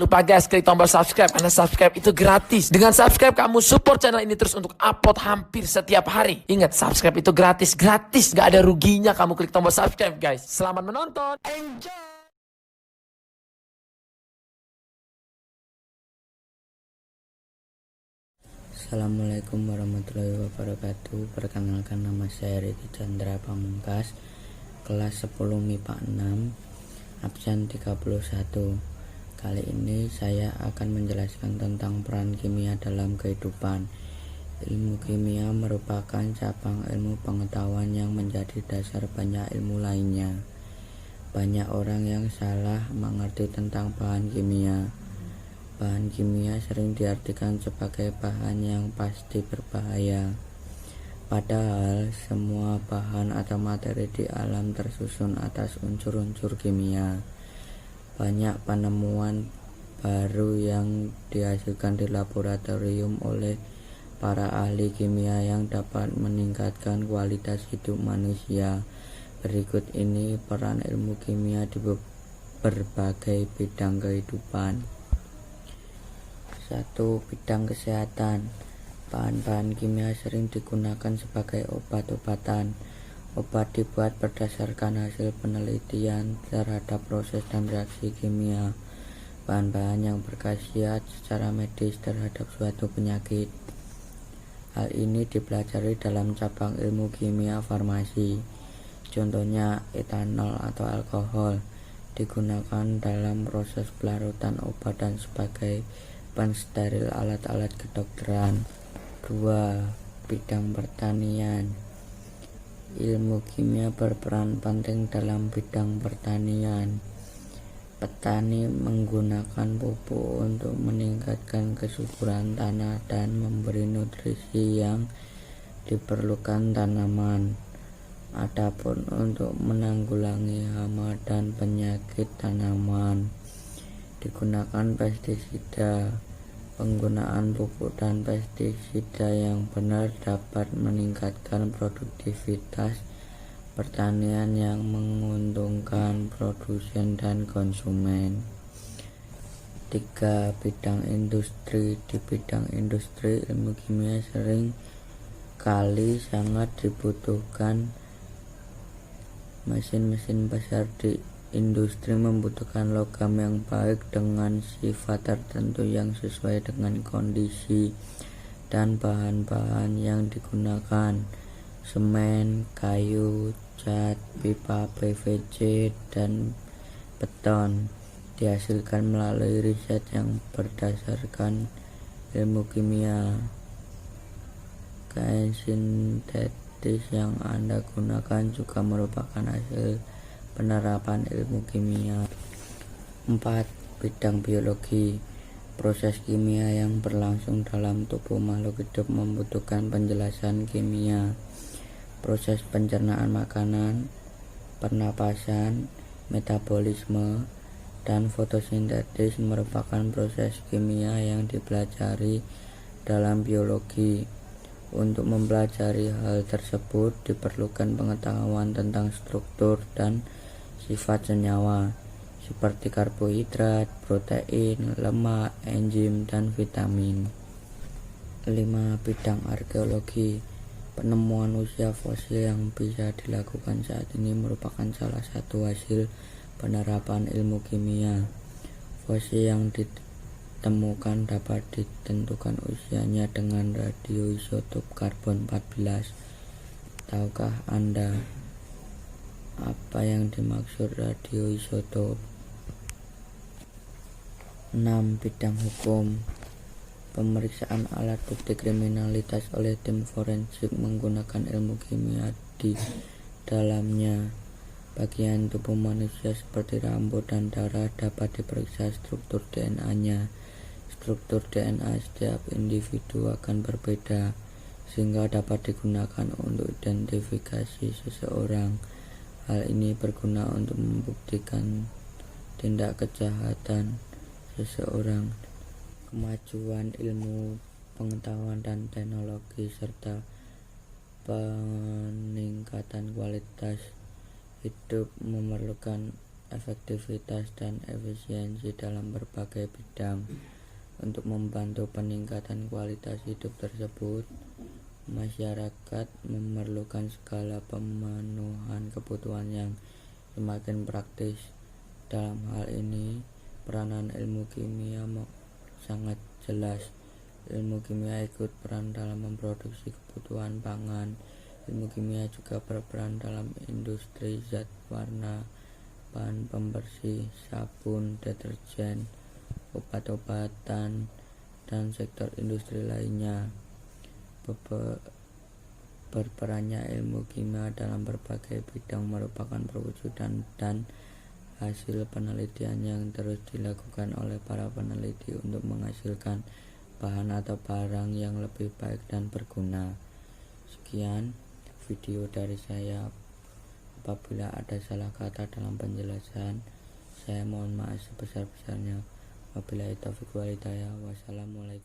Lupa guys, klik tombol subscribe karena subscribe itu gratis. Dengan subscribe kamu support channel ini terus untuk upload hampir setiap hari. Ingat, subscribe itu gratis, gak ada ruginya kamu klik tombol subscribe guys. Selamat menonton, enjoy. Assalamualaikum warahmatullahi wabarakatuh. Perkenalkan, nama saya Riki Chandra Pamungkas, kelas 10 MIPA 6, absen 31. Kali ini saya akan menjelaskan tentang peran kimia dalam kehidupan. Ilmu kimia merupakan cabang ilmu pengetahuan yang menjadi dasar banyak ilmu lainnya. Banyak orang yang salah mengerti tentang bahan kimia. Bahan kimia sering diartikan sebagai bahan yang pasti berbahaya. Padahal semua bahan atau materi di alam tersusun atas unsur-unsur kimia. Banyak penemuan baru yang dihasilkan di laboratorium oleh para ahli kimia yang dapat meningkatkan kualitas hidup manusia. Berikut ini peran ilmu kimia di berbagai bidang kehidupan. 1. Bidang kesehatan. Bahan-bahan kimia sering digunakan sebagai obat-obatan. Obat dibuat berdasarkan hasil penelitian terhadap proses dan reaksi kimia. Bahan-bahan yang berkhasiat secara medis terhadap suatu penyakit. Hal ini dipelajari dalam cabang ilmu kimia farmasi. Contohnya, etanol atau alkohol digunakan dalam proses pelarutan obat dan sebagai pensteril alat-alat kedokteran. 2. Bidang pertanian. Ilmu kimia berperan penting dalam bidang pertanian. Petani menggunakan pupuk untuk meningkatkan kesuburan tanah dan memberi nutrisi yang diperlukan tanaman. Adapun untuk menanggulangi hama dan penyakit tanaman, digunakan pestisida. Penggunaan pupuk dan pestisida yang benar dapat meningkatkan produktivitas pertanian yang menguntungkan produsen dan konsumen. 3. Bidang industri. Di bidang industri, ilmu kimia sering kali sangat dibutuhkan. Mesin-mesin besar di industri membutuhkan logam yang baik dengan sifat tertentu yang sesuai dengan kondisi dan bahan-bahan yang digunakan. Semen, kayu, cat, pipa PVC, dan beton dihasilkan melalui riset yang berdasarkan ilmu kimia. Kain sintetis yang Anda gunakan juga merupakan hasil penerapan ilmu kimia. 4. Bidang biologi. Proses kimia yang berlangsung dalam tubuh makhluk hidup membutuhkan penjelasan kimia. Proses pencernaan makanan, pernapasan, metabolisme, dan fotosintesis merupakan proses kimia yang dipelajari dalam biologi. Untuk mempelajari hal tersebut diperlukan pengetahuan tentang struktur dan sifat senyawa seperti karbohidrat, protein, lemak, enzim, dan vitamin. 5. Bidang arkeologi. Penemuan usia fosil yang bisa dilakukan saat ini merupakan salah satu hasil penerapan ilmu kimia. Fosil yang ditemukan dapat ditentukan usianya dengan radioisotop karbon 14. Tahukah Anda apa yang dimaksud radioisotop? 6. Bidang hukum. Pemeriksaan alat bukti kriminalitas oleh tim forensik menggunakan ilmu kimia di dalamnya. Bagian tubuh manusia seperti rambut dan darah dapat diperiksa struktur DNA-nya. Struktur DNA setiap individu akan berbeda, sehingga dapat digunakan untuk identifikasi seseorang. Hal ini berguna untuk membuktikan tindak kejahatan seseorang. Kemajuan ilmu pengetahuan dan teknologi serta peningkatan kualitas hidup memerlukan efektivitas dan efisiensi dalam berbagai bidang. Untuk membantu peningkatan kualitas hidup tersebut, masyarakat memerlukan segala pemenuhan kebutuhan yang semakin praktis. Dalam hal ini, peranan ilmu kimia sangat jelas. Ilmu kimia ikut peran dalam memproduksi kebutuhan pangan. Ilmu kimia juga berperan dalam industri zat warna, bahan pembersih, sabun, deterjen, obat-obatan, dan sektor industri lainnya. Berperannya ilmu kimia dalam berbagai bidang merupakan perwujudan dan hasil penelitian yang terus dilakukan oleh para peneliti untuk menghasilkan bahan atau barang yang lebih baik dan berguna. Sekian video dari saya. Apabila ada salah kata dalam penjelasan, saya mohon maaf sebesar-besarnya. Wabillahi taufiq wal hidayah. Wassalamualaikum.